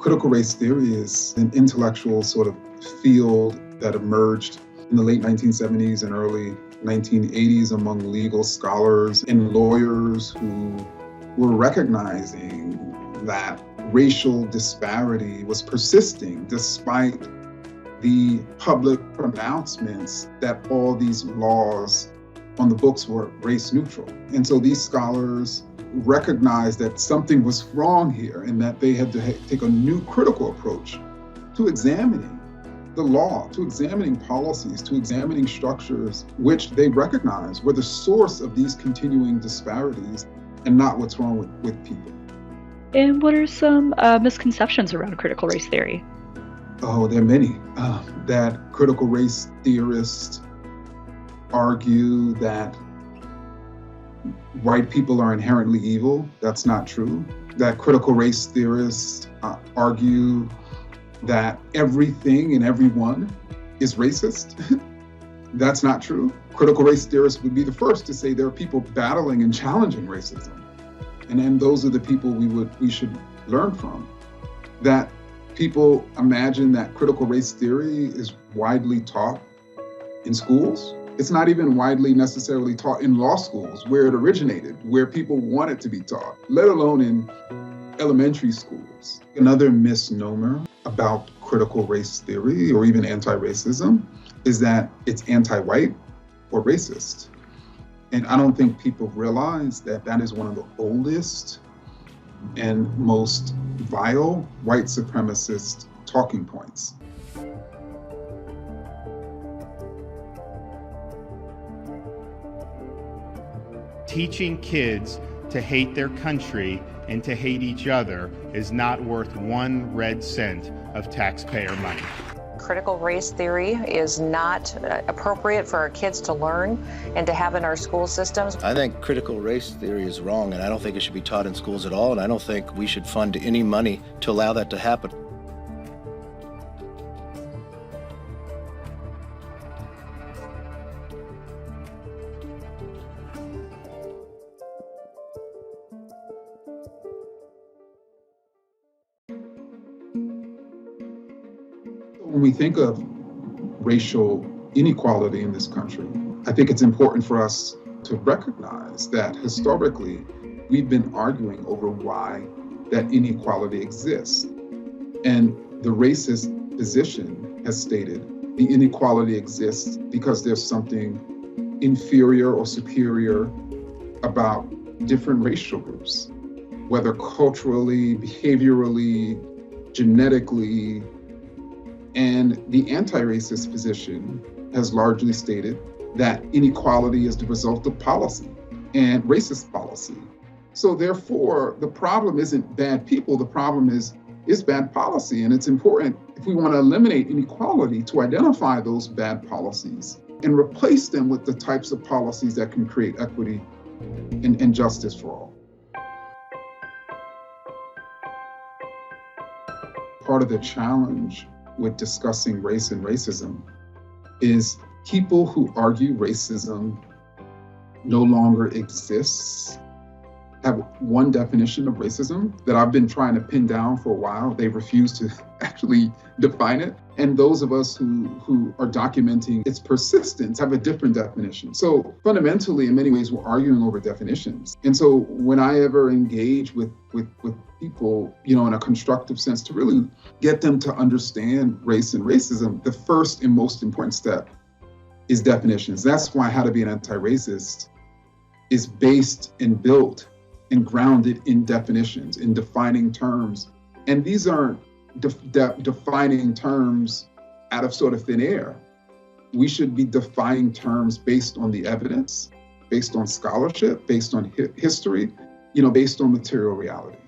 Critical race theory is an intellectual sort of field that emerged in the late 1970s and early 1980s among legal scholars and lawyers who were recognizing that racial disparity was persisting despite the public pronouncements that all these laws on the books were race neutral. And so these scholars recognized that something was wrong here and that they had to take a new critical approach to examining the law, to examining policies, to examining structures which they recognized were the source of these continuing disparities and not what's wrong with people. And what are some misconceptions around critical race theory? Oh, there are many. That critical race theorists argue that white people are inherently evil. That's not true. That critical race theorists argue that everything and everyone is racist. That's not true. Critical race theorists would be the first to say there are people battling and challenging racism. And then those are the people we should learn from. That people imagine that critical race theory is widely taught in schools. It's not even widely necessarily taught in law schools where it originated, where people want it to be taught, let alone in elementary schools. Another misnomer about critical race theory or even anti-racism is that it's anti-white or racist. And I don't think people realize that that is one of the oldest and most vile white supremacist talking points. Teaching kids to hate their country and to hate each other is not worth 1 red cent of taxpayer money. Critical race theory is not appropriate for our kids to learn and to have in our school systems. I think critical race theory is wrong, and I don't think it should be taught in schools at all, and I don't think we should fund any money to allow that to happen. When we think of racial inequality in this country, I think it's important for us to recognize that historically, we've been arguing over why that inequality exists. And the racist position has stated the inequality exists because there's something inferior or superior about different racial groups, whether culturally, behaviorally, genetically. And the anti-racist position has largely stated that inequality is the result of policy and racist policy. So therefore, the problem isn't bad people, the problem is bad policy. And it's important, if we want to eliminate inequality, to identify those bad policies and replace them with the types of policies that can create equity and justice for all. Part of the challenge with discussing race and racism is people who argue racism no longer exists have one definition of racism that I've been trying to pin down for a while. They refuse to actually define it. And those of us who are documenting its persistence have a different definition. So fundamentally, in many ways, we're arguing over definitions. And so when I ever engage with people, in a constructive sense, to really get them to understand race and racism, the first and most important step is definitions. That's why How to Be an Anti-Racist is based and built and grounded in definitions, in defining terms. And these aren't defining terms out of sort of thin air. We should be defining terms based on the evidence, based on scholarship, based on history, based on material reality.